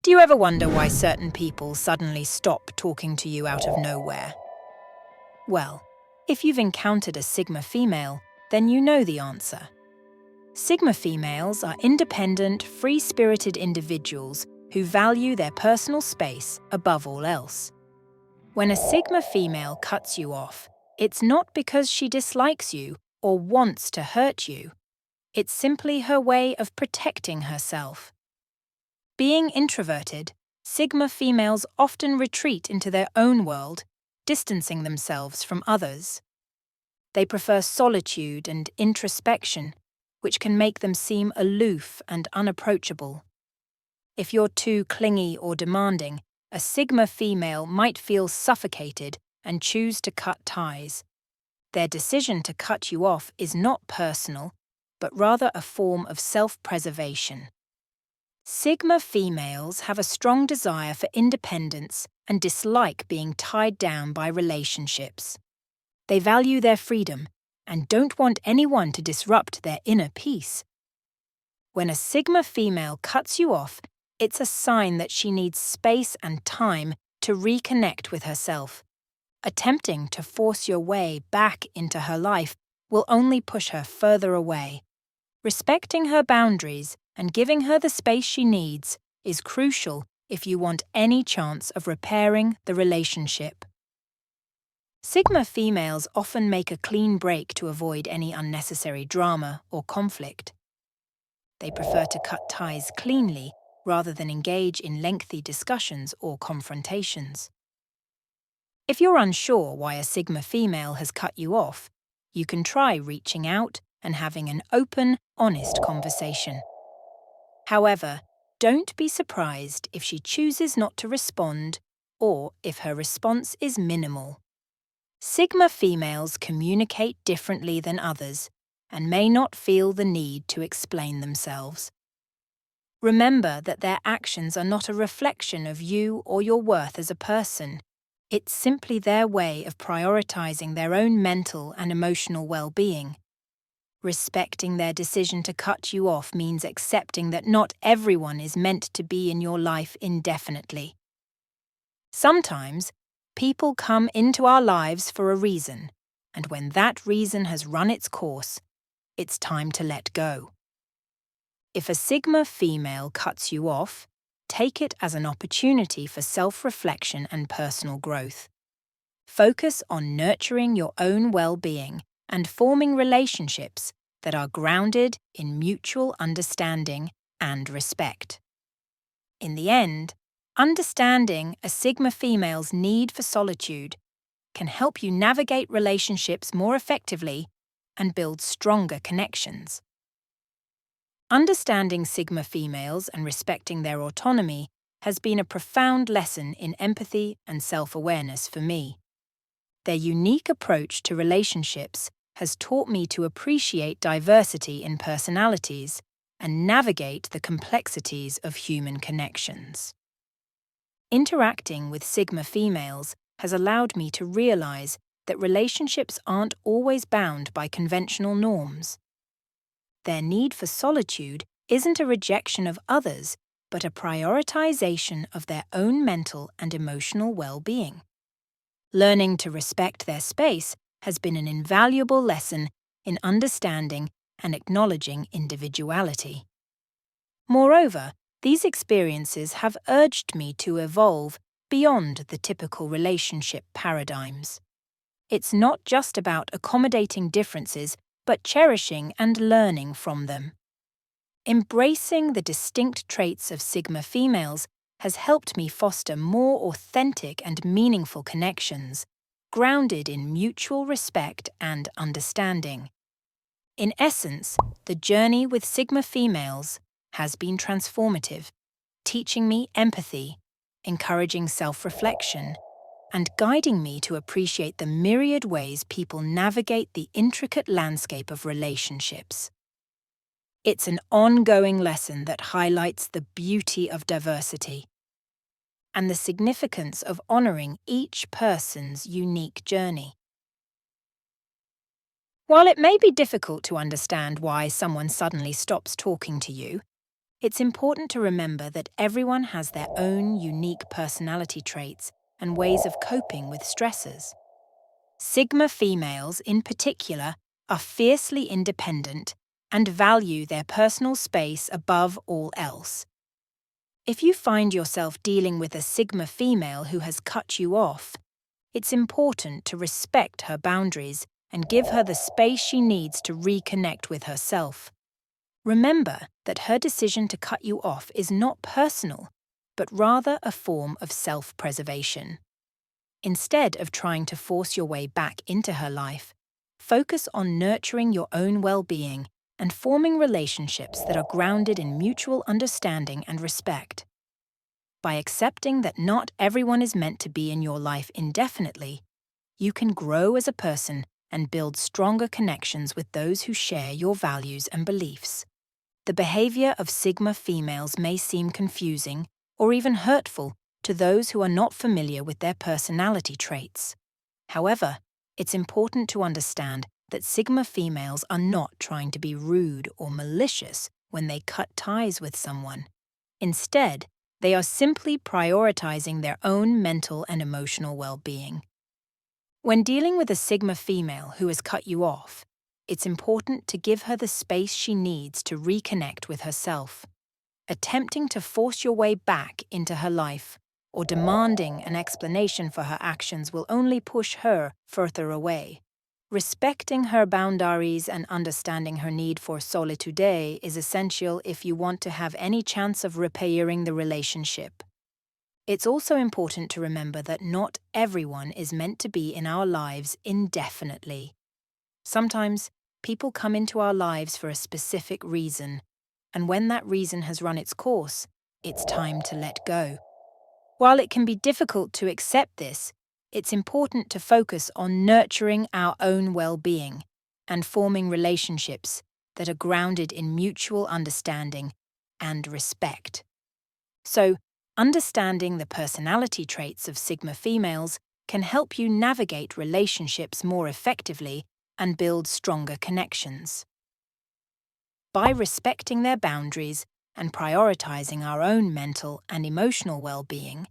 Do you ever wonder why certain people suddenly stop talking to you out of nowhere? Well, if you've encountered a Sigma female, then you know the answer. Sigma females are independent, free-spirited individuals who value their personal space above all else. When a Sigma female cuts you off, it's not because she dislikes you or wants to hurt you. It's simply her way of protecting herself. Being introverted, Sigma females often retreat into their own world, distancing themselves from others. They prefer solitude and introspection, which can make them seem aloof and unapproachable. If you're too clingy or demanding, a Sigma female might feel suffocated and choose to cut ties. Their decision to cut you off is not personal, but rather a form of self-preservation. Sigma females have a strong desire for independence and dislike being tied down by relationships. They value their freedom and don't want anyone to disrupt their inner peace. When a Sigma female cuts you off, it's a sign that she needs space and time to reconnect with herself. Attempting to force your way back into her life will only push her further away. Respecting her boundaries and giving her the space she needs is crucial if you want any chance of repairing the relationship. Sigma females often make a clean break to avoid any unnecessary drama or conflict. They prefer to cut ties cleanly rather than engage in lengthy discussions or confrontations. If you're unsure why a Sigma female has cut you off, you can try reaching out and having an open, honest conversation. However, don't be surprised if she chooses not to respond or if her response is minimal. Sigma females communicate differently than others and may not feel the need to explain themselves. Remember that their actions are not a reflection of you or your worth as a person. It's simply their way of prioritizing their own mental and emotional well-being. Respecting their decision to cut you off means accepting that not everyone is meant to be in your life indefinitely. Sometimes, people come into our lives for a reason, and when that reason has run its course, it's time to let go. If a Sigma female cuts you off, take it as an opportunity for self-reflection and personal growth. Focus on nurturing your own well-being and forming relationships that are grounded in mutual understanding and respect. In the end, understanding a Sigma female's need for solitude can help you navigate relationships more effectively and build stronger connections. Understanding Sigma females and respecting their autonomy has been a profound lesson in empathy and self-awareness for me. Their unique approach to relationships has taught me to appreciate diversity in personalities and navigate the complexities of human connections. Interacting with Sigma females has allowed me to realize that relationships aren't always bound by conventional norms. Their need for solitude isn't a rejection of others, but a prioritization of their own mental and emotional well-being. Learning to respect their space has been an invaluable lesson in understanding and acknowledging individuality. Moreover, these experiences have urged me to evolve beyond the typical relationship paradigms. It's not just about accommodating differences, but cherishing and learning from them. Embracing the distinct traits of Sigma females has helped me foster more authentic and meaningful connections, grounded in mutual respect and understanding. In essence, the journey with Sigma females has been transformative, teaching me empathy, encouraging self-reflection, and guiding me to appreciate the myriad ways people navigate the intricate landscape of relationships. It's an ongoing lesson that highlights the beauty of diversity and the significance of honoring each person's unique journey. While it may be difficult to understand why someone suddenly stops talking to you, It's important to remember that everyone has their own unique personality traits and ways of coping with stressors. Sigma females, in particular, are fiercely independent and value their personal space above all else. If you find yourself dealing with a Sigma female who has cut you off, it's important to respect her boundaries and give her the space she needs to reconnect with herself. Remember that her decision to cut you off is not personal, but rather a form of self-preservation. Instead of trying to force your way back into her life, focus on nurturing your own well-being and forming relationships that are grounded in mutual understanding and respect. By accepting that not everyone is meant to be in your life indefinitely, you can grow as a person and build stronger connections with those who share your values and beliefs. The behavior of Sigma females may seem confusing or even hurtful to those who are not familiar with their personality traits. However, it's important to understand that Sigma females are not trying to be rude or malicious when they cut ties with someone. Instead, they are simply prioritizing their own mental and emotional well-being. When dealing with a Sigma female who has cut you off, it's important to give her the space she needs to reconnect with herself. Attempting to force your way back into her life or demanding an explanation for her actions will only push her further away. Respecting her boundaries and understanding her need for solitude is essential if you want to have any chance of repairing the relationship. It's also important to remember that not everyone is meant to be in our lives indefinitely. Sometimes, people come into our lives for a specific reason, and when that reason has run its course, it's time to let go. While it can be difficult to accept this, it's important to focus on nurturing our own well-being and forming relationships that are grounded in mutual understanding and respect. So, understanding the personality traits of Sigma females can help you navigate relationships more effectively and build stronger connections. By respecting their boundaries and prioritizing our own mental and emotional well-being,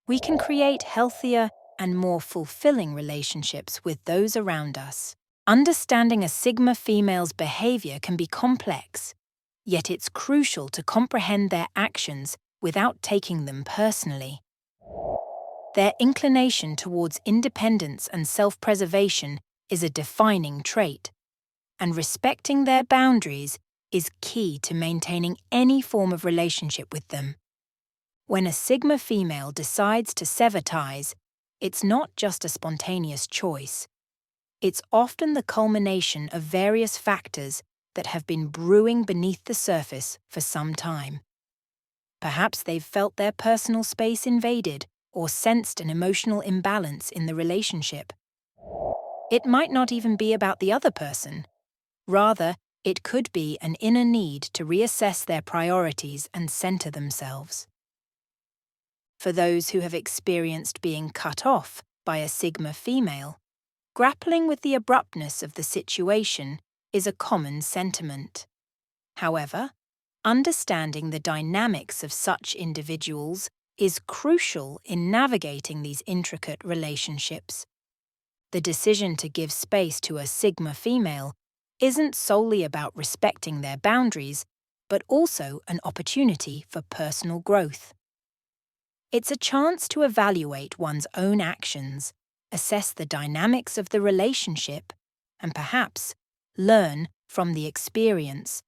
we can create healthier and more fulfilling relationships with those around us. Understanding a Sigma female's behavior can be complex, yet it's crucial to comprehend their actions without taking them personally. Their inclination towards independence and self-preservation is a defining trait, and respecting their boundaries is key to maintaining any form of relationship with them. When a Sigma female decides to sever ties, it's not just a spontaneous choice. It's often the culmination of various factors that have been brewing beneath the surface for some time. Perhaps they've felt their personal space invaded or sensed an emotional imbalance in the relationship. It might not even be about the other person. Rather, it could be an inner need to reassess their priorities and center themselves. For those who have experienced being cut off by a Sigma female, grappling with the abruptness of the situation is a common sentiment. However, understanding the dynamics of such individuals is crucial in navigating these intricate relationships. The decision to give space to a Sigma female isn't solely about respecting their boundaries, but also an opportunity for personal growth. It's a chance to evaluate one's own actions, assess the dynamics of the relationship, and perhaps learn from the experience.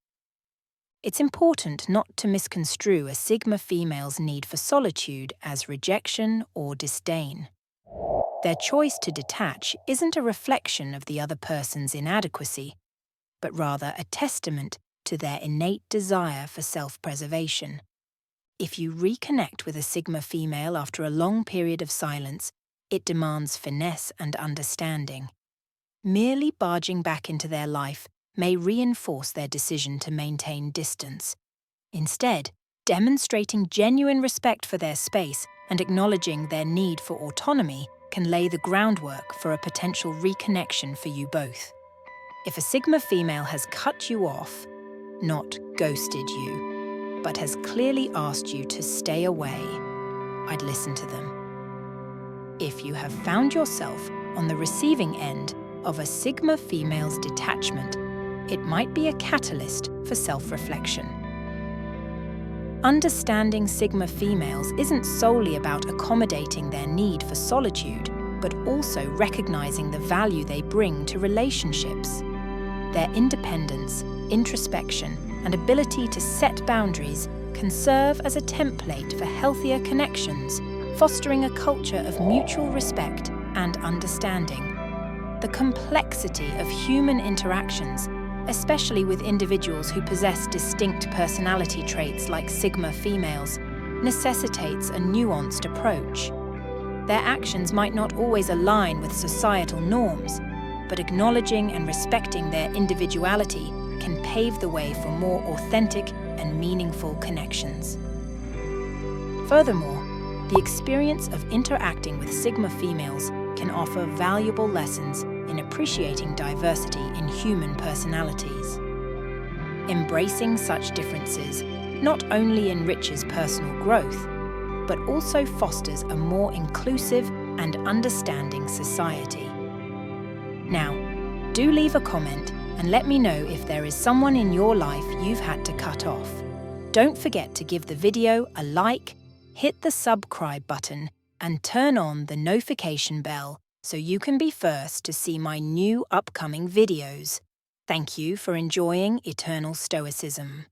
It's important not to misconstrue a Sigma female's need for solitude as rejection or disdain. Their choice to detach isn't a reflection of the other person's inadequacy, but rather a testament to their innate desire for self-preservation. If you reconnect with a Sigma female after a long period of silence, it demands finesse and understanding. Merely barging back into their life may reinforce their decision to maintain distance. Instead, demonstrating genuine respect for their space and acknowledging their need for autonomy can lay the groundwork for a potential reconnection for you both. If a Sigma female has cut you off, not ghosted you, but has clearly asked you to stay away, I'd listen to them. If you have found yourself on the receiving end of a Sigma female's detachment, it might be a catalyst for self-reflection. Understanding Sigma females isn't solely about accommodating their need for solitude, but also recognizing the value they bring to relationships. Their independence, introspection, and ability to set boundaries can serve as a template for healthier connections, fostering a culture of mutual respect and understanding. The complexity of human interactions, especially with individuals who possess distinct personality traits like Sigma females, necessitates a nuanced approach. Their actions might not always align with societal norms, but acknowledging and respecting their individuality can pave the way for more authentic and meaningful connections. Furthermore, the experience of interacting with Sigma females can offer valuable lessons in appreciating diversity in human personalities. Embracing such differences not only enriches personal growth, but also fosters a more inclusive and understanding society. Now, do leave a comment and let me know if there is someone in your life you've had to cut off. Don't forget to give the video a like, hit the subscribe button, and turn on the notification bell so you can be first to see my new upcoming videos. Thank you for enjoying Eternal Stoicism.